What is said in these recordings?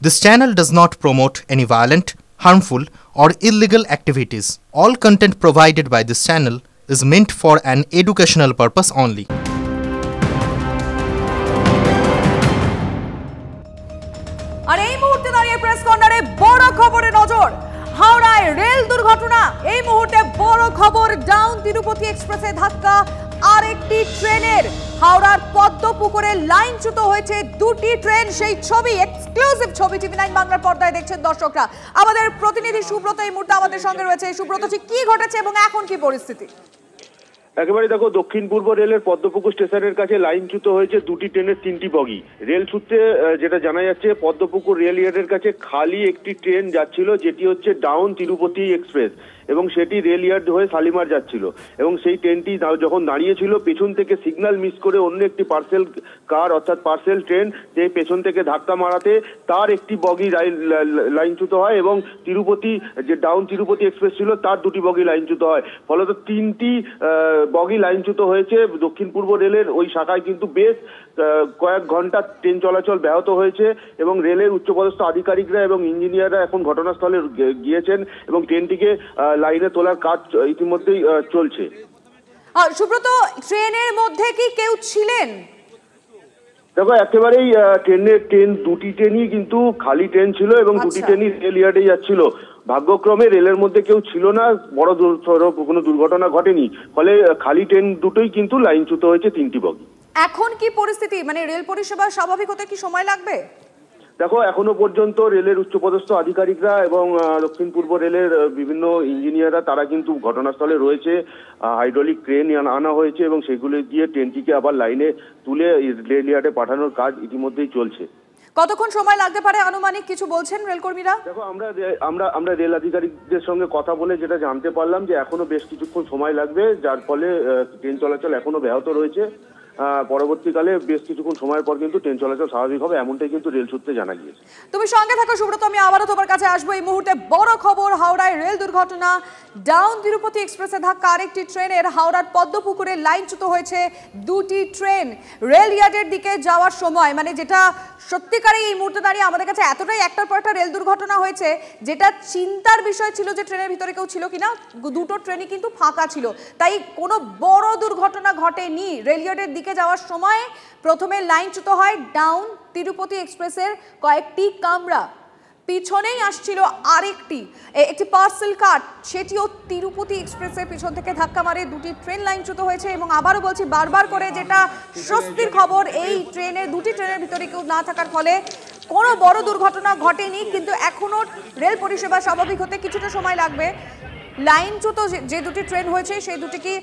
This channel does not promote any violent, harmful, or illegal activities. All content provided by this channel is meant for an educational purpose only. আর এই মুহূর্তে দাঁড়িয়ে press কর্নারে বড় খবরে নজর। হাওড়ায় rail দুর্ঘটনা। এই মুহূর্তে বড় খবর, ডাউন তিরুপতি এক্সপ্রেসে ধাক্কা আরেকটি ট্রেনের। হাওড়ার পদ্মপুকুরে লাইনচ্যুত হয়েছে দুটি ট্রেন। সেই ছবি, এক্সক্লুসিভ ছবি টিভি9 বাংলার পর্দায় দেখছেন দর্শকরা। আমাদের প্রতিনিধি সুব্রত এই মুহূর্তে আমাদের সঙ্গে রয়েছে। সুব্রত, কি ঘটেছে এবং এখন কি পরিস্থিতি? একেবারে দেখো, দক্ষিণ পূর্ব রেলের পদ্মপুকুর স্টেশনের কাছে লাইনচ্যুত হয়েছে দুটি ট্রেনের তিনটি বগি। রেল সূত্রে যেটা জানা যাচ্ছে, পদ্মপুকুর রেল ইয়ার্ডের কাছে খালি একটি ট্রেন যাচ্ছিল, যেটি হচ্ছে ডাউন তিরুপতি এক্সপ্রেস, এবং সেটি রেল ইয়ার্ড হয়ে শালিমার যাচ্ছিল। এবং সেই ট্রেনটি যখন দাঁড়িয়েছিল, পেছন থেকে সিগন্যাল মিস করে অন্য একটি পার্সেল কার অর্থাৎ পার্সেল ট্রেন যে পেছন থেকে ধাক্কা মারাতে তার একটি বগি লাইনচ্যুত হয়, এবং তিরুপতি যে ডাউন তিরুপতি এক্সপ্রেস ছিল তার দুটি বগি লাইনচ্যুত হয়। ফলত তিনটি বগি লাইনচ্যুত হয়েছে। দক্ষিণ পূর্ব রেলের ওই শাখায় কিন্তু বেশ কয়েক ঘন্টা ট্রেন চলাচল ব্যাহত হয়েছে, এবং রেলের উচ্চপদস্থ আধিকারিকরা এবং ইঞ্জিনিয়াররা এখন ঘটনাস্থলে গিয়েছেন এবং ট্রেনটিকে লাইনে তোলার কাজ ইতিমধ্যেই চলছে। সুব্রত, ট্রেনের মধ্যে কি কেউ ছিলেন? দেখো, একেবারেই ট্রেন দুটি ট্রেনই কিন্তু খালি ট্রেন ছিল, এবং দুটি ট্রেনই রেল ইয়ার্ডে যাচ্ছিল। ভাগ্যক্রমে রেলের মধ্যে কেউ ছিল না, বড় কোনো দুর্ঘটনা ঘটেনি। ফলে খালি ট্রেন দুটোই কিন্তু লাইনচ্যুত হয়েছে তিনটি বগি। এখন কি পরিস্থিতি, মানে রেল পরিষেবা স্বাভাবিক হতে কি সময় লাগবে? দেখো, এখনো পর্যন্ত রেলের উচ্চপদস্থ আধিকারিকরা এবং দক্ষিণ পূর্ব রেলের বিভিন্ন ইঞ্জিনিয়াররা তারা কিন্তু ঘটনাস্থলে রয়েছে। হাইড্রোলিক ক্রেন আনা হয়েছে এবং সেগুলো দিয়ে ট্রেনটিকে আবার লাইনে তুলে রেল ইয়ার্ডে পাঠানোর কাজ ইতিমধ্যেই চলছে। কতক্ষণ সময় লাগতে পারে আনুমানিক, কিছু বলছেন রেলকর্মীরা? দেখো, আমরা রেল আধিকারিকদের সঙ্গে কথা বলে যেটা জানতে পারলাম যে এখনো বেশ কিছুক্ষণ সময় লাগবে, যার ফলে ট্রেন চলাচল এখনো ব্যাহত রয়েছে। পরবর্তীকালে বেশ কিছুক্ষণ সময়ের পর কিন্তু ট্রেন চলাচল স্বাভাবিক হবে, এমনটাই কিন্তু রেল সূত্রে জানা গিয়েছে। তুমি সঙ্গে থাকো সুব্রত, আমি আবারও তোমার কাছে আসবো। এই মুহূর্তে বড় খবর, হাওড়ায় রেল দুর্ঘটনা। ডাউন তিরুপতি এক্সপ্রেসে ধাক্কা আরেকটি ট্রেনের। হাওড়ার পদ্মপুকুরে লাইনচ্যুত হয়েছে দুটি ট্রেন। রেল ইয়ার্ডের দিকে যাওয়ার সময়, মানে যেটা সত্যিকারে এই মুহূর্তে দাঁড়িয়ে আমাদের কাছে এতটাই একটার পর একটা রেল দুর্ঘটনা হয়েছে, যেটা চিন্তার বিষয় ছিল যে ট্রেনের ভিতরে কেউ ছিল কিনা। দুটো ট্রেনই কিন্তু ফাঁকা ছিল, তাই কোনো বড় দুর্ঘটনা ঘটেনি। রেল ইয়ার্ডের দিকে যাওয়ার সময় প্রথমে লাইনচ্যুত হয় ডাউন তিরুপতি এক্সপ্রেসের কয়েকটি কামরা। পিছনেই আসছিল একটি পার্সেল কার, সেটিও তিরুপতি এক্সপ্রেসের পিছন থেকে ধাক্কা মারে দুটি ট্রেন লাইনচ্যুত হয়েছে। এবং আবারও বলছি, বারবার করে, যেটা স্বস্তির খবর, এই দুটি ট্রেনের ভিতরে কেউ না থাকার ফলে কোনো বড় দুর্ঘটনা ঘটেনি। কিন্তু এখনো রেল পরিষেবা স্বাভাবিক হতে কিছুটা সময় লাগবে। লাইনচ্যুত যে দুটি ট্রেন হয়েছে সেই দুটিকে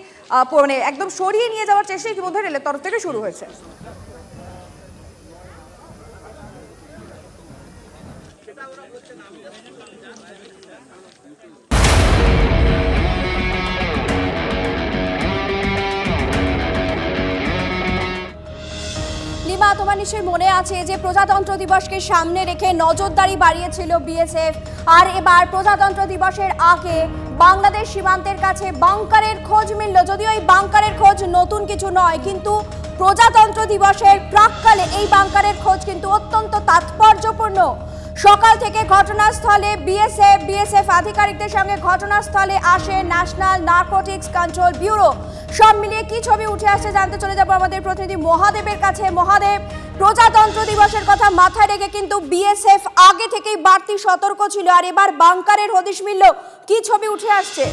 মানে একদম সরিয়ে নিয়ে যাওয়ার চেষ্টা ইতিমধ্যে রেলের তরফ থেকে শুরু হয়েছে। লিমা, তোমার নিশ্চয়ই মনে আছে যে প্রজাতন্ত্র দিবসকে সামনে রেখে নজরদারি বাড়িয়েছিল বিএসএফ, আর এবার প্রজাতন্ত্র দিবসের আগে বাংলাদেশ সীমান্তের কাছে বাংকারের খোঁজ মিলল। যদিও এই বাংকারের খোঁজ নতুন কিছু নয়, কিন্তু প্রজাতন্ত্র দিবসের প্রাক্কালে এই বাংকারের খোঁজ কিন্তু অত্যন্ত তাৎপর্যপূর্ণ। সকাল থেকে ঘটনাস্থলে বিএসএফ আধিকারিকদের সঙ্গে ঘটনাস্থলে আসে ন্যাশনাল নার্কোটিক্স কন্ট্রোল ব্যুরো। সব মিলিয়ে কি ছবি উঠে আসছে জানতে চলে যাব আমাদের প্রতিনিধি মহাদেবের কাছে। মহাদেব, প্রজাতন্ত্র দিবসের কথা মাথায় রেখে কিন্তু বিএসএফ আগে থেকেই বাড়তি সতর্ক ছিল, আর এবার বাংকারের হদিশ মিলল। কি ছবি উঠে আসছে?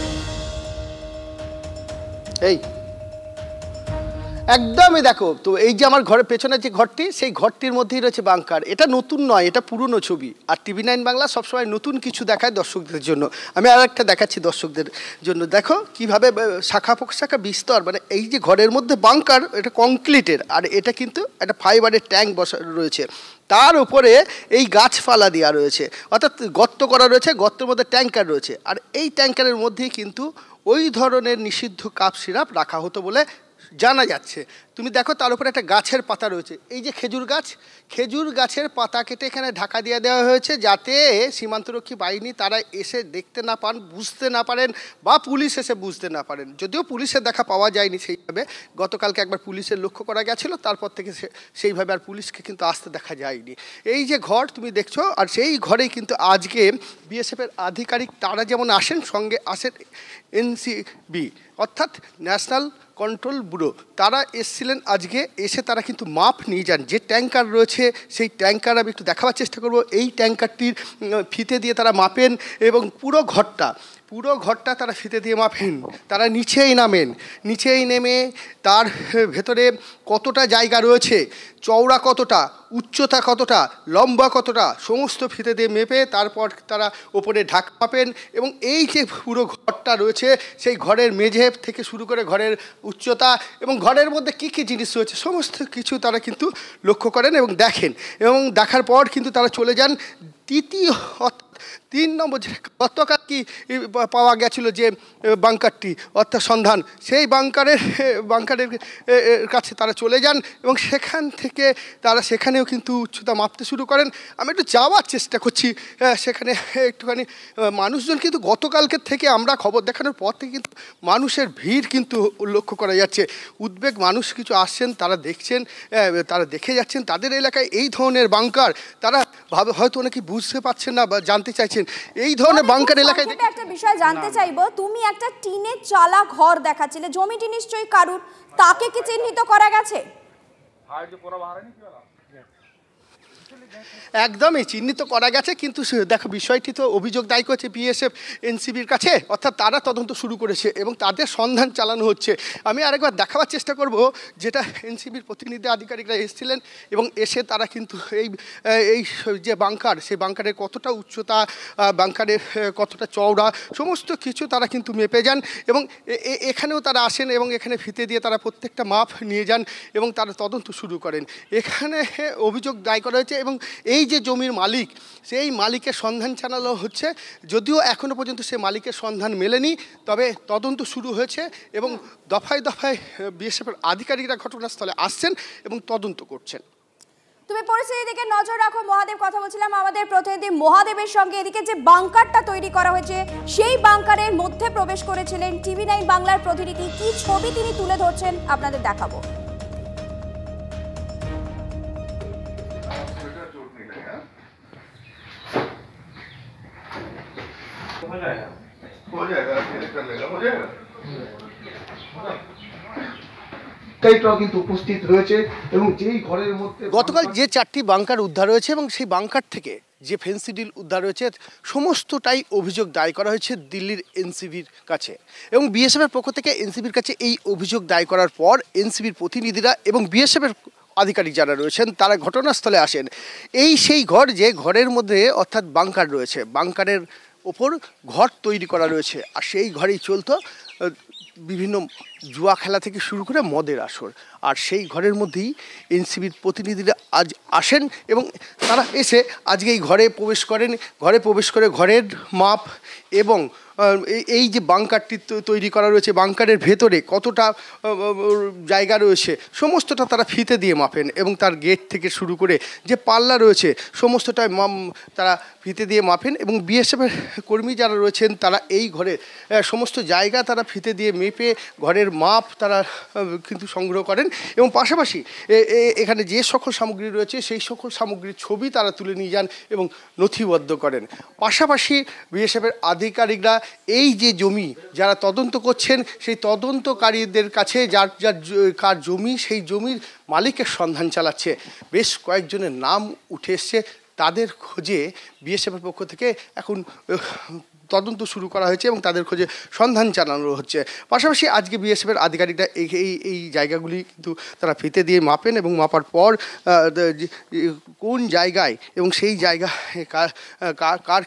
একদমই দেখো তো, এই যে আমার ঘরের পেছনে যে ঘরটি, সেই ঘরটির মধ্যেই রয়েছে বাংকার। এটা নতুন নয়, এটা পুরনো ছবি। আর টিভি9 বাংলা সবসময় নতুন কিছু দেখায় দর্শকদের জন্য। আমি আর একটা দেখাচ্ছি দর্শকদের জন্য। দেখো কিভাবে শাখা প্রশাখা বিস্তর, মানে এই যে ঘরের মধ্যে বাংকার, এটা কংক্রিটের, আর এটা কিন্তু একটা ফাইবারের ট্যাঙ্ক বসা রয়েছে। তার উপরে এই গাছপালা দেওয়া রয়েছে, অর্থাৎ গর্ত করা রয়েছে, গর্তের মধ্যে ট্যাঙ্কার রয়েছে। আর এই ট্যাঙ্কারের মধ্যেই কিন্তু ওই ধরনের নিষিদ্ধ কাপ সিরাপ রাখা হতো বলে জানা যাচ্ছে। তুমি দেখো তার উপরে একটা গাছের পাতা রয়েছে, এই যে খেজুর গাছ, খেজুর গাছের পাতা কেটে এখানে ঢাকা দিয়ে দেওয়া হয়েছে যাতে সীমান্তরক্ষী বাহিনী তারা এসে দেখতে না পান, বুঝতে না পারেন, বা পুলিশ এসে বুঝতে না পারেন। যদিও পুলিশের দেখা পাওয়া যায়নি সেইভাবে, গতকালকে একবার পুলিশের লক্ষ্য করা গেছিলো, তারপর থেকে সেইভাবে আর পুলিশকে কিন্তু আসতে দেখা যায়নি। এই যে ঘর তুমি দেখছো, আর সেই ঘরেই কিন্তু আজকে বিএসএফের আধিকারিক তারা যেমন আসেন, সঙ্গে আসেন এনসিবি অর্থাৎ ন্যাশনাল কন্ট্রোল ব্যুরো, তারা এসছিলেন আজকে। এসে তারা কিন্তু মাপ নিয়ে যান। যে ট্যাঙ্কার রয়েছে সেই ট্যাঙ্কার আমি একটু দেখাবার চেষ্টা করব। এই ট্যাঙ্কারটির ফিতে দিয়ে তারা মাপেন এবং পুরো ঘরটা তারা ফিতে দিয়ে মাপেন। তারা নিচেই নেমে তার ভেতরে কতটা জায়গা রয়েছে, চওড়া কতটা, উচ্চতা কতটা, লম্বা কতটা, সমস্ত ফিতে দিয়ে মেপে তারপর তারা ওপরে ঢাকা মাপেন। এবং এই যে পুরো ঘরটা রয়েছে সেই ঘরের মেঝে থেকে শুরু করে ঘরের উচ্চতা এবং ঘরের মধ্যে কী কী জিনিস রয়েছে সমস্ত কিছু তারা কিন্তু লক্ষ্য করেন এবং দেখেন। এবং দেখার পর কিন্তু তারা চলে যান দ্বিতীয় 3 নম্বর যে গতকাল কি পাওয়া গেছিলো যে বাংকারটি অর্থাৎ সন্ধান, সেই বাংকারের কাছে তারা চলে যান এবং সেখান থেকে তারা সেখানেও কিন্তু উচ্চতা মাপতে শুরু করেন। আমি একটু যাওয়ার চেষ্টা করছি সেখানে একটুখানি। মানুষজন কিন্তু গতকালকের থেকে আমরা খবর দেখানোর পর থেকে কিন্তু মানুষের ভিড় কিন্তু লক্ষ্য করা যাচ্ছে। উদ্বেগ মানুষ কিছু আসছেন, তারা দেখছেন, তারা দেখে যাচ্ছেন তাদের এলাকায় এই ধরনের বাংকার। তারা হয়তো অনেকে বুঝতে পারছেন না বা জানতে চাইছেন এই ধরনের বাংকার এলাকায়। একটা বিষয় জানতে চাইবো, তুমি একটা টিনের চালা ঘর দেখাচ্ছিলে, জমিটি নিশ্চয়ই কারুর, তাকে কি চিহ্নিত করা গেছে? একদমই চিহ্নিত করা গেছে, কিন্তু দেখো বিষয়টি তো অভিযোগ দায়ী করেছে বিএসএফ এনসিবির কাছে, অর্থাৎ তারা তদন্ত শুরু করেছে এবং তাদের সন্ধান চালানো হচ্ছে। আমি আরেকবার দেখাবার চেষ্টা করব যেটা এনসিবির প্রতিনিধি আধিকারিকরা এসেছিলেন এবং এসে তারা কিন্তু এই যে বাংকার, সেই বাংকারের কতটা উচ্চতা, বাংকারের কতটা চওড়া, সমস্ত কিছু তারা কিন্তু মেপে যান এবং এখানেও তারা আসেন এবং এখানে ফিতে দিয়ে তারা প্রত্যেকটা মাপ নিয়ে যান এবং তারা তদন্ত শুরু করেন। এখানে অভিযোগ দায়ী করা হয়েছে এবং এই যে জমির মালিক, সেই মালিকের সন্ধান চালানো হচ্ছে। যদিও এখনও পর্যন্ত সেই মালিকের সন্ধান মেলেনি, তবে তদন্ত শুরু হয়েছে এবং দফায় দফায় বিএসএফের আধিকারিকরা ঘটনাস্থলে আসছেন এবং তদন্ত করছেন। তুমি পরিস্থিতির দিকে নজর রাখো। মহাদেব কথা বলছিলাম আমাদের প্রতিনিধি মহাদেবের সঙ্গে। এদিকে যে বাংকারটা তৈরি করা হয়েছে সেই বাংকারের মধ্যে প্রবেশ করেছিলেন TV9 বাংলার প্রতিনিধি। কি ছবি তিনি তুলে ধরছেন আপনাদের দেখাবো। কিন্তু উপস্থিত রয়েছে এবং যেই ঘরের মধ্যে গতকাল যে 4টি বাংকার উদ্ধার হয়েছে এবং সেই বাংকার থেকে যে ফেন্সিডিল উদ্ধার হয়েছে সমস্তটাই অভিযোগ দায় করা হয়েছে দিল্লির এনসিবির কাছে এবং বিএসএফের পক্ষ থেকে এনসিবির কাছে এই অভিযোগ দায় করার পর এনসিবির প্রতিনিধিরা এবং বিএসএফের আধিকারিক যারা রয়েছেন তারা ঘটনাস্থলে আসেন। সেই ঘর, যে ঘরের মধ্যে অর্থাৎ বাংকার রয়েছে, বাংকারের ওপর ঘর তৈরি করা রয়েছে, আর সেই ঘরেই চলতো বিভিন্ন জুয়া খেলা থেকে শুরু করে মদের আসর। আর সেই ঘরের মধ্যেই এনসিবির প্রতিনিধিরা আজ আসেন এবং তারা এসে আজকে এই ঘরে প্রবেশ করেন। ঘরে প্রবেশ করে ঘরের মাপ এবং এই যে বাংকারটি তৈরি করা রয়েছে, বাংকারের ভেতরে কতটা জায়গা রয়েছে সমস্তটা তারা ফিতে দিয়ে মাপেন এবং তার গেট থেকে শুরু করে যে পাল্লা রয়েছে সমস্তটাই তারা ফিতে দিয়ে মাপেন এবং বিএসএফের কর্মী যারা রয়েছেন তারা এই ঘরের সমস্ত জায়গা তারা ফিতে দিয়ে মেপে ঘরের মাপ তারা কিন্তু সংগ্রহ করেন এবং পাশাপাশি এখানে যে সকল সামগ্রী রয়েছে সেই সকল সামগ্রীর ছবি তারা তুলে নিয়ে যান এবং নথিবদ্ধ করেন। পাশাপাশি বিএসএফের আধিকারিকরা এই যে জমি যারা তদন্ত করছেন সেই তদন্তকারীদের কাছে কার জমি সেই জমির মালিকের সন্ধান চালাচ্ছে। বেশ কয়েকজনের নাম উঠে এসছে, তাদের খোঁজে বিএসএফের পক্ষ থেকে এখন তদন্ত শুরু করা হয়েছে এবং তাদের খোঁজে সন্ধান চালানো হচ্ছে। পাশাপাশি আজকে বিএসএফের আধিকারিকরা এই জায়গাগুলি কিন্তু তারা ফিতে দিয়ে মাপেন এবং মাপার পর কোন জায়গায় এবং সেই জায়গা কার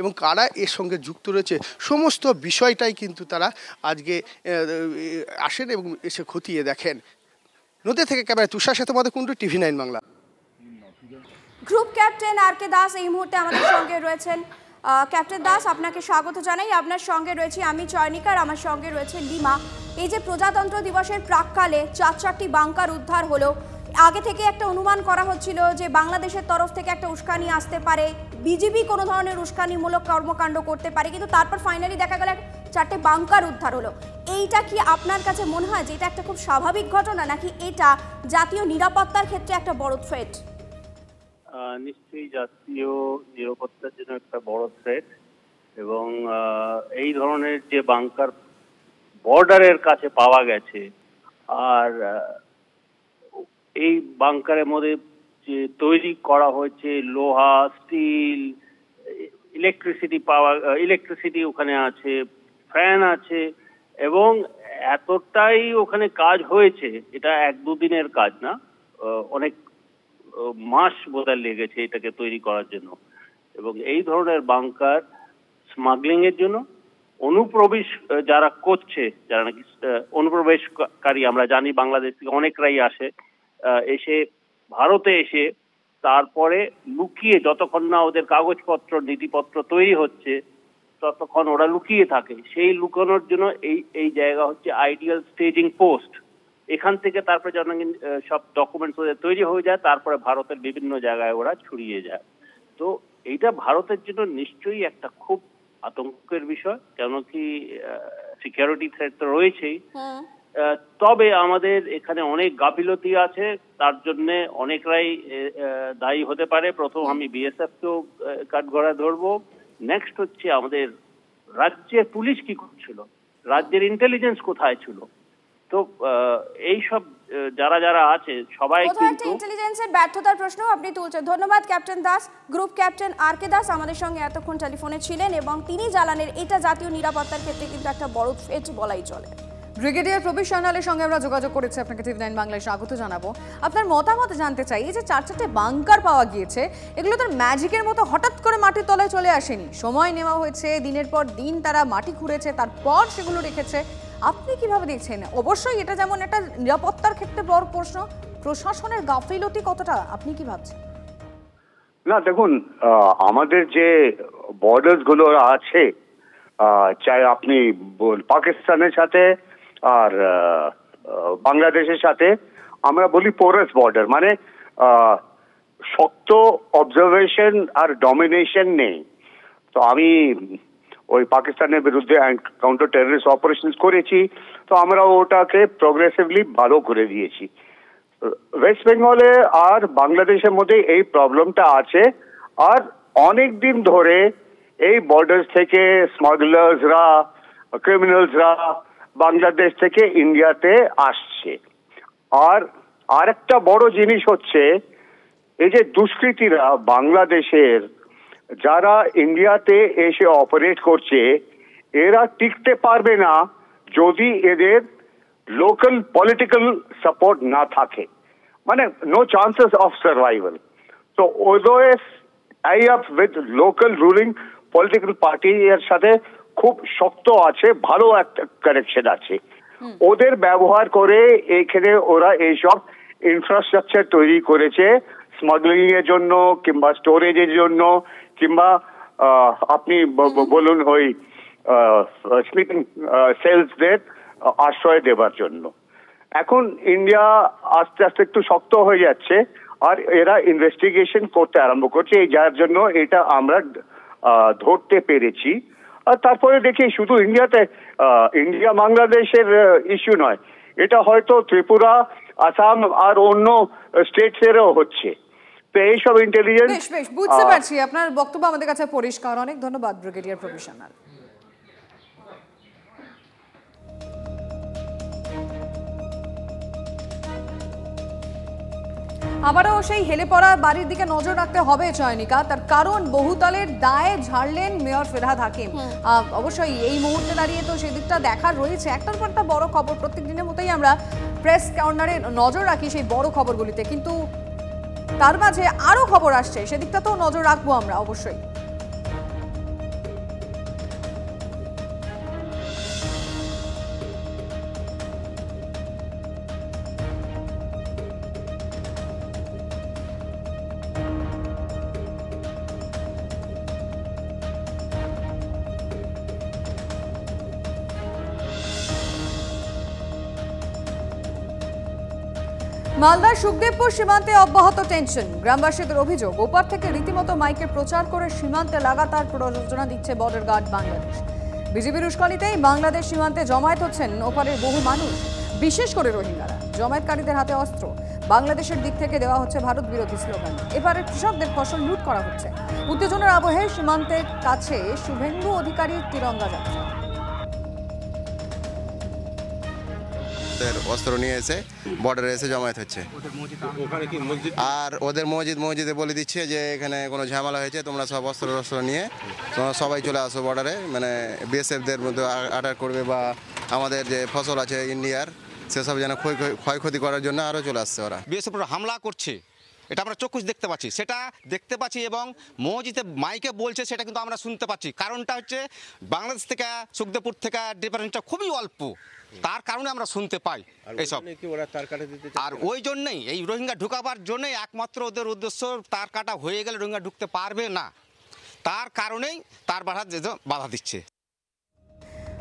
এবং কারা এর সঙ্গে যুক্ত রয়েছে সমস্ত বিষয়টাই কিন্তু তারা আজকে আসেন এবং এসে খতিয়ে দেখেন। নদী থেকে ক্যামেরায় তুষার সাথে মধ্যে Kundu, TV9 Bangla. Group captain RK Das এই মুহূর্তে আমাদের সঙ্গে রয়েছেন। ক্যাপ্টেন দাস, আপনাকে স্বাগত জানাই। আপনার সঙ্গে রয়েছি আমি চয়নিকা, আমার সঙ্গে রয়েছে লিমা। এই যে প্রজাতন্ত্র দিবসের প্রাককালে 4টি বাংকার উদ্ধার হলো, আগে থেকে একটা অনুমান করা হচ্ছিল যে বাংলাদেশের তরফ থেকে একটা উস্কানি আসতে পারে, বিজেপি কোনো ধরনের উস্কানিমূলক কর্মকাণ্ড করতে পারে, কিন্তু তারপর ফাইনালি দেখা গেল 4টে বাংকার উদ্ধার হলো। এইটা কি আপনার কাছে মনে হয় যে এটা একটা খুব স্বাভাবিক ঘটনা, নাকি এটা জাতীয় নিরাপত্তার ক্ষেত্রে একটা বড় থ্রেট? নিশ্চয়ই জাতীয় নিরাপত্তার জন্য একটা বড় থ্রেট, এবং এই ধরনের যে বাংকার বর্ডারের কাছে পাওয়া গেছে, আর এই বাংকারের মধ্যে যে তৈরি করা হয়েছে লোহা, স্টিল, ইলেকট্রিসিটি ওখানে আছে, ফ্যান আছে, এবং এতটাই ওখানে কাজ হয়েছে, এটা 1-2 দিনের কাজ না, অনেক মাস বোধহয় লেগেছে এটাকে তৈরি করার জন্য। এবং এই ধরনের বাংকার স্মাগলিং এর জন্য অনুপ্রবেশ যারা করছে, যারা নাকি অনুপ্রবেশকারী, আমরা জানি বাংলাদেশ থেকে অনেকরাই আসে, এসে ভারতে এসে তারপরে লুকিয়ে, যতক্ষণ না ওদের কাগজপত্র নীতিপত্র তৈরি হচ্ছে ততক্ষণ ওরা লুকিয়ে থাকে। সেই লুকানোর জন্য এই জায়গা হচ্ছে আইডিয়াল স্টেজিং পোস্ট। এখান থেকে তারপরে যখন সব ডকুমেন্টস ওদের তৈরি হয়ে যায়, তারপরে ভারতের বিভিন্ন জায়গায় ওরা ছড়িয়ে যায়। তো এইটা ভারতের জন্য নিশ্চয়ই একটা খুব আতঙ্কের বিষয়, কেন কি সিকিউরিটি থ্রেট তো রয়েছেই, তবে আমাদের এখানে অনেক গাফিলতি আছে, তার জন্য অনেকরাই দায়ী হতে পারে। প্রথম আমি বিএসএফ কেও কাঠগড়ায় ধরবো, নেক্সট হচ্ছে আমাদের রাজ্যের পুলিশ কি করছিল, রাজ্যের ইন্টেলিজেন্স কোথায় ছিল। তো এই সব যারা আছে সবাই কিন্তু ইন্টেলিজেন্সের ব্যর্থতার প্রশ্ন আপনি তুলছেন। ধন্যবাদ captain Das. Group captain R K Das আমাদের সঙ্গে এতক্ষণ টেলিফোনে ছিলেন, এবং তিনি জানালেন এটা জাতীয় নিরাপত্তার ক্ষেত্রে কিন্তু একটা বড় থ্রেট বলাই চলে। ব্রিগেডিয়ার প্রবীর সান্যালের সঙ্গে আমরা যোগাযোগ করেছি, আপনাকে TV9 বাংলায় স্বাগত জানাবো। আপনার মতামত জানতে চাই, এই যে 4-4টে বাংকার পাওয়া গিয়েছে, এগুলো তো ম্যাজিকের মতো হঠাৎ করে মাটির তলায় চলে আসেনি, সময় নেওয়া হয়েছে, দিনের পর দিন তারা মাটি খুঁড়েছে, তারপর সেগুলো রেখেছে। আপনি কিভাবে দেখছেন? অবশ্যই এটা যেমন একটা নিরাপত্তার ক্ষেত্রে বড় প্রশ্ন, প্রশাসনের গাফিলতি কতটা, আপনি কি ভাবছেন? না দেখুন, আমাদের যে বর্ডার্স গুলো আছে, চাই আপনি পাকিস্তানের সাথে আর বাংলাদেশের সাথে, আমরা বলি পোরাস বর্ডার, মানে শক্ত অবজারভেশন আর ডমিনেশন নেই। তো আমি ওই পাকিস্তানের বিরুদ্ধে কাউন্টার টেররিস্ট অপারেশন করেছি, তো আমরা ওটাকে প্রোগ্রেসিভলি ভালো করে দিয়েছি। ওয়েস্ট বেঙ্গলে আর বাংলাদেশের মধ্যে এই প্রবলেমটা আছে, আর অনেক দিন ধরে এই বর্ডার থেকে স্মাগলার্সরা, ক্রিমিনালসরা বাংলাদেশ থেকে ইন্ডিয়াতে আসছে। আর আরেকটা বড় জিনিস হচ্ছে, এই যে দুষ্কৃতীরা বাংলাদেশের যারা ইন্ডিয়াতে এসে অপারেট করছে, এরা টিকতে পারবে না যদি এদের লোকাল পলিটিক্যাল সাপোর্ট না থাকে, মানে নো চান্সেস অফ সার্ভাইভাল। তো ওদের tie up with local ruling political party এর সাথে খুব শক্ত আছে, ভালো একটা কানেকশন আছে। ওদের ব্যবহার করে এখানে ওরা এইসব ইনফ্রাস্ট্রাকচার তৈরি করেছে স্মাগলিং এর জন্য, কিংবা স্টোরেজের জন্য, কিংবা আপনি বলুন ওই স্লিপিং সেলসদের আশ্রয় দেবার জন্য। এখন ইন্ডিয়া আস্তে আস্তে একটু শক্ত হয়ে যাচ্ছে, আর এরা ইনভেস্টিগেশন করতে আরম্ভ করছে, যার জন্য এটা আমরা ধরতে পেরেছি। আর তারপরে দেখি শুধু ইন্ডিয়া বাংলাদেশের ইস্যু নয়, এটা হয়তো ত্রিপুরা, আসাম আর অন্য স্টেটস এরও হচ্ছে। তো এইসব ইন্টেলিজেন্স বেশ বুঝতে পারছি, আপনার বক্তব্য আমাদের কাছে পরিষ্কার। অনেক ধন্যবাদ ব্রিগেডিয়ার প্রবীর সান্যাল। আবারও সেই হেলে পড়া বাড়ির দিকে নজর রাখতে হবে চয়নিকা, তার কারণ বহুতলের দায়ে ঝাড়লেন মেয়র ফিরহাদ হাকিম। অবশ্যই এই মুহূর্তে দাঁড়িয়ে তো সেদিকটা দেখার রয়েছে, একটার পর একটা বড় খবর, প্রত্যেক দিনের মতোই আমরা প্রেস কর্নারে নজর রাখি সেই বড় খবরগুলিতে, কিন্তু তার মাঝে আরো খবর আসছে, সেদিকটা তো নজর রাখবো আমরা অবশ্যই। মালদার সুখদেবপুর সীমান্তে অব্যাহত টেনশন। গ্রামবাসীদের অভিযোগ, ওপার থেকে রীতিমতো মাইকে প্রচার করে সীমান্তে লাগাতার প্ররোচনা দিচ্ছে বর্ডার গার্ড বাংলাদেশ। বিজেপির উস্কানিতেই বাংলাদেশ সীমান্তে জমায়েত হচ্ছেন ওপারের বহু মানুষ, বিশেষ করে রোহিঙ্গারা। জমায়েতকারীদের হাতে অস্ত্র, বাংলাদেশের দিক থেকে দেওয়া হচ্ছে ভারত বিরোধী স্লোগান। এবারে কৃষকদের ফসল লুট করা হচ্ছে। উত্তেজনার আবহে সীমান্তের কাছে শুভেন্দু অধিকারীর তিরঙ্গা যাত্রা। অস্ত্র নিয়ে এসে বর্ডারে এসে জমায়েত হচ্ছে, আর ওদের মসজিদে বলে দিচ্ছে যে এখানে কোনো ঝামেলা হয়েছে, তোমরা সব অস্ত্র নিয়ে তোমরা সবাই চলে আসো বর্ডারে, মানে বিএসএফদের মধ্যে অ্যাটাক করবে বা আমাদের যে ফসল আছে ইন্ডিয়ার সেসব যেন ক্ষয়ক্ষতি করার জন্য আরও চলে আসছে ওরা। বিএসএফ হামলা করছে, এটা আমরা চক্ষুষ দেখতে পাচ্ছি এবং মসজিদে মাইকে বলছে, সেটা কিন্তু আমরা শুনতে পাচ্ছি। কারণটা হচ্ছে বাংলাদেশ থেকে সুখদেবপুর থেকে ডিফারেন্সটা খুবই অল্প, তার কারণে আমরা শুনতে পাই এইসব। আর ওই জন্যই এই রোহিঙ্গা ঢুকাবার জন্যই একমাত্র ওদের উদ্দেশ্য, তার কাটা হয়ে গেলে রোহিঙ্গা ঢুকতে পারবে না, তার কারণেই তার বাধা দিচ্ছে।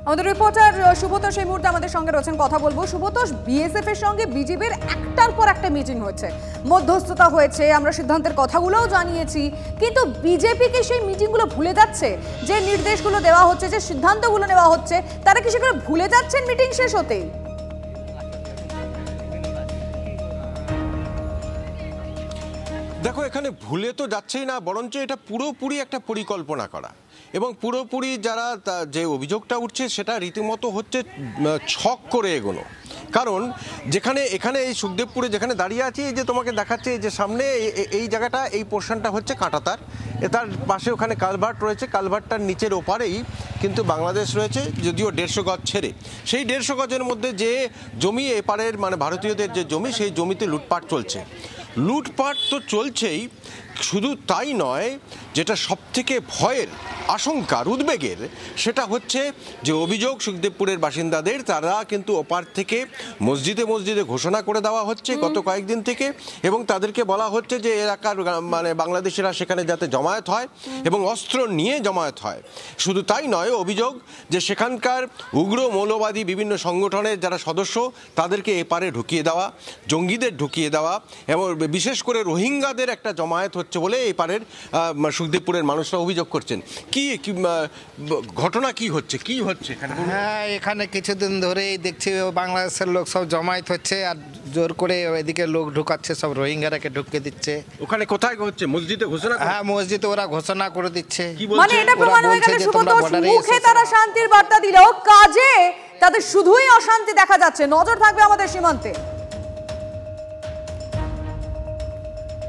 আমাদের রিপোর্টার সুব্রতোষ এই মুহূর্তে আমাদের সঙ্গে রয়েছেন, কথা বলবো। সুব্রতোষ, বিএসএফ এর সঙ্গে বিজিবির একটার পর একটা মিটিং হয়েছে, মধ্যস্থতা হয়েছে, আমরা সিদ্ধান্তের কথাগুলোও জানিয়েছি, কিন্তু বিজেপি কি সেই মিটিংগুলো ভুলে যাচ্ছে? যে নির্দেশগুলো দেওয়া হচ্ছে, যে সিদ্ধান্তগুলো নেওয়া হচ্ছে, তারা কি সেগুলো ভুলে যাচ্ছেন মিটিং শেষ হতেই? দেখো, এখানে ভুলে তো যাচ্ছেই না, বরঞ্চ এটা পুরোপুরি একটা পরিকল্পনা করা, এবং পুরোপুরি যারা যে অভিযোগটা উঠছে সেটা রীতিমতো হচ্ছে ছক করে এগোনো। কারণ এখানে এই সুখদেবপুরে যেখানে দাঁড়িয়ে আছি, এই যে তোমাকে দেখাচ্ছে যে সামনে এই জায়গাটা, এই পোর্শনটা হচ্ছে কাঁটাতার, তার পাশে ওখানে কালভার্ট রয়েছে, কালভার্টটার নিচের ওপারেই কিন্তু বাংলাদেশ রয়েছে, যদিও 150 গজ ছেড়ে। সেই 150 গজের মধ্যে যে জমি এপারের মানে ভারতীয়দের যে জমি, সেই জমিতে লুটপাট চলছে। লুটপাট তো চলছেই, শুধু তাই নয়, যেটা সবথেকে ভয়ের, আশঙ্কার, উদ্বেগের, সেটা হচ্ছে যে অভিযোগ সুখদেবপুরের বাসিন্দাদের, তারা কিন্তু ওপার থেকে মসজিদে ঘোষণা করে দেওয়া হচ্ছে গত কয়েকদিন থেকে, এবং তাদেরকে বলা হচ্ছে যে এলাকার মানে বাংলাদেশিরা সেখানে যাতে জমায়েত হয় এবং অস্ত্র নিয়ে জমায়েত হয়। শুধু তাই নয়, অভিযোগ যে সেখানকার উগ্র মৌলবাদী বিভিন্ন সংগঠনের যারা সদস্য, তাদেরকে এপারে ঢুকিয়ে দেওয়া, জঙ্গিদের ঢুকিয়ে দেওয়া, এবং বিশেষ করে রোহিঙ্গাদের একটা জমায়েত হচ্ছে বলে এপারের সুখদেবপুরের মানুষরা অভিযোগ করছেন। কি ঘটনা কি হচ্ছে এখানে? হ্যাঁ, এখানে কিছুদিন ধরেই দেখছি বাংলাদেশের লোক সব জমায়েত হচ্ছে, আর জোর করে এদিকে লোক ঢুকাচ্ছে, সব রোহিঙ্গারাকে ঢুকিয়ে দিচ্ছে। ওখানে কোথায় হচ্ছে? মসজিদে ঘোষণা? হ্যাঁ, মসজিদে ওরা ঘোষণা করে দিচ্ছে। মানে এটা প্রমাণ হয়ে গেল সুব্রতোষ, মুখে তারা শান্তির বার্তা দিলেও কাজে তাদের শুধুই অশান্তি দেখা যাচ্ছে। নজর থাকবে আমাদের সীমান্তে।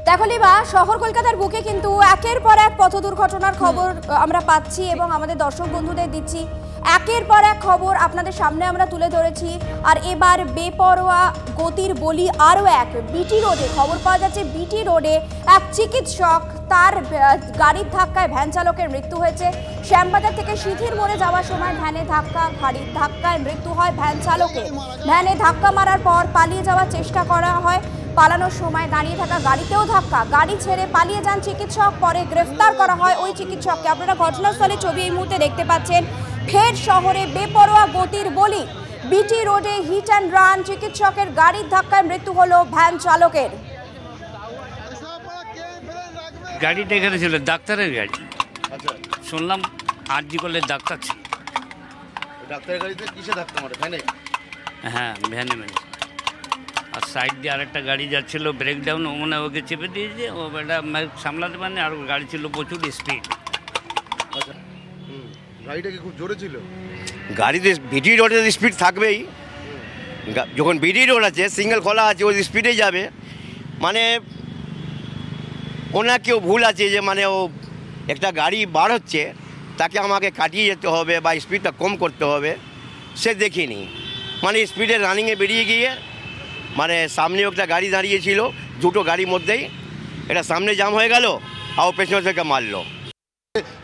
দেখো লিবা, শহর কলকাতার বুকে কিন্তু একের পর এক পথ দুর্ঘটনার খবর আমরা পাচ্ছি এবং আমাদের দর্শক বন্ধুদের দিচ্ছি। একের পর এক খবর আপনাদের সামনে আমরা তুলে ধরেছি। আর এবার বেপরোয়া গতির বলি আরও এক। বিটি রোডে খবর পাওয়া যাচ্ছে, বিটি রোডে এক চিকিৎসক, তার গাড়ির ধাক্কায় ভ্যান চালকের মৃত্যু হয়েছে। শ্যামবাজার থেকে সিঁথির মোড়ে যাওয়ার সময় গাড়ির ধাক্কায় মৃত্যু হয় ভ্যান চালকের। ভ্যানে ধাক্কা মারার পর পালিয়ে যাওয়ার চেষ্টা করা হয়, পালানোর সময় দাঁড়িয়ে থাকা গাড়িতেও ধাক্কা, গাড়ি ছেড়ে পালিয়ে যান চিকিৎসক, পরে গ্রেফতার করা হয় ওই চিকিৎসককে। আপনারা ঘটনাস্থলে ছবি এই মুহূর্তে দেখতে পাচ্ছেন। ফের শহরে বেপরোয়া গতির বলি, বিটি রোডে হিট অ্যান্ড রান, চিকিৎসকের গাড়ির ধাক্কায় মৃত্যু হলো ভ্যান চালকের। গাড়িটা এখানে ছিল ডাক্তারের গাড়ি, শুনলাম আরজি কলের ডাক্তার ছিল। ডাক্তারের গাড়িতে কিসে ধাক্কা মারে? ভ্যানে? হ্যাঁ, ভ্যানে মেরে। আর সাইড দিয়ে আরেকটা গাড়ি যাচ্ছিল, ব্রেকডাউন, ও মনে ওকে চেপে দিয়েছে, ও এটা সামলাতে পারেনি, আর গাড়ি ছিল প্রচুর স্পিড। গাড়িটা কি খুব জোরে ছিল? গাড়িতে বিটি রোডে স্পিড থাকবেই, যখন বিটি রোড আছে, সিঙ্গেল খোলা আছে, ওই স্পিডে যাবে। মানে ওনার কেউ ভুল আছে, যে মানে ও একটা গাড়ি বার হচ্ছে, তাকে আমাকে কাটিয়ে যেতে হবে বা স্পিডটা কম করতে হবে, সে দেখিনি। মানে স্পিডে রানিংয়ে বেরিয়ে গিয়ে, মানে সামনে একটা গাড়ি দাঁড়িয়েছিল, দুটো গাড়ির মধ্যেই এটা সামনে জাম হয়ে গেল, আর পেছন থেকে মারলো।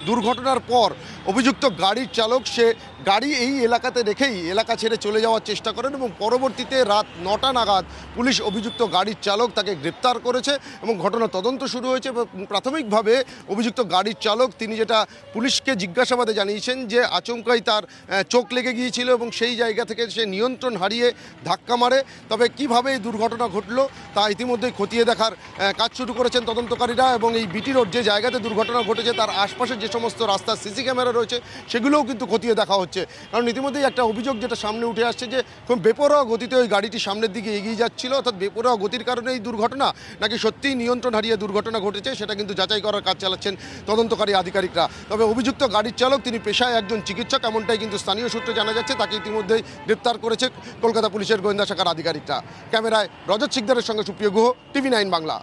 দুর্ঘটনার পর অভিযুক্ত গাড়ির চালক সে গাড়ি এই এলাকাতে রেখেই এলাকা ছেড়ে চলে যাওয়ার চেষ্টা করেন এবং পরবর্তীতে রাত 9টা নাগাদ পুলিশ অভিযুক্ত গাড়ির চালক তাকে গ্রেপ্তার করেছে এবং ঘটনা তদন্ত শুরু হয়েছে। প্রাথমিকভাবে অভিযুক্ত গাড়ির চালক তিনি যেটা পুলিশকে জিজ্ঞাসাবাদে জানিয়েছেন যে আচমকাই তার চোখ লেগে গিয়েছিল এবং সেই জায়গা থেকে সে নিয়ন্ত্রণ হারিয়ে ধাক্কা মারে। তবে কিভাবে এই দুর্ঘটনা ঘটলো তা ইতিমধ্যেই খতিয়ে দেখার কাজ শুরু করেছেন তদন্তকারীরা এবং এই বিটি রোড যে জায়গাতে দুর্ঘটনা ঘটেছে তার আশপাশে যে সমস্ত রাস্তার সিসি ক্যামেরা রয়েছে সেগুলোও কিন্তু খতিয়ে দেখা হচ্ছে। কারণ ইতিমধ্যেই একটা অভিযোগ যেটা সামনে উঠে আসছে যে খুব বেপরোয়া গতিতে ওই গাড়িটি সামনের দিকে এগিয়ে যাচ্ছিল, অর্থাৎ বেপরোয়া গতির কারণে এই দুর্ঘটনা নাকি সত্যিই নিয়ন্ত্রণ হারিয়ে দুর্ঘটনা ঘটেছে সেটা কিন্তু যাচাই করার কাজ চালাচ্ছেন তদন্তকারী আধিকারিকরা। তবে অভিযুক্ত গাড়ির চালক তিনি পেশায় একজন চিকিৎসক, এমনটাই কিন্তু স্থানীয় সূত্রে জানা যাচ্ছে। তাকে ইতিমধ্যেই গ্রেপ্তার করেছে কলকাতা পুলিশের গোয়েন্দা শাখার আধিকারিকরা। ক্যামেরায় রজত শিকদারের সঙ্গে সুপ্রিয় গুহ, TV9 বাংলা।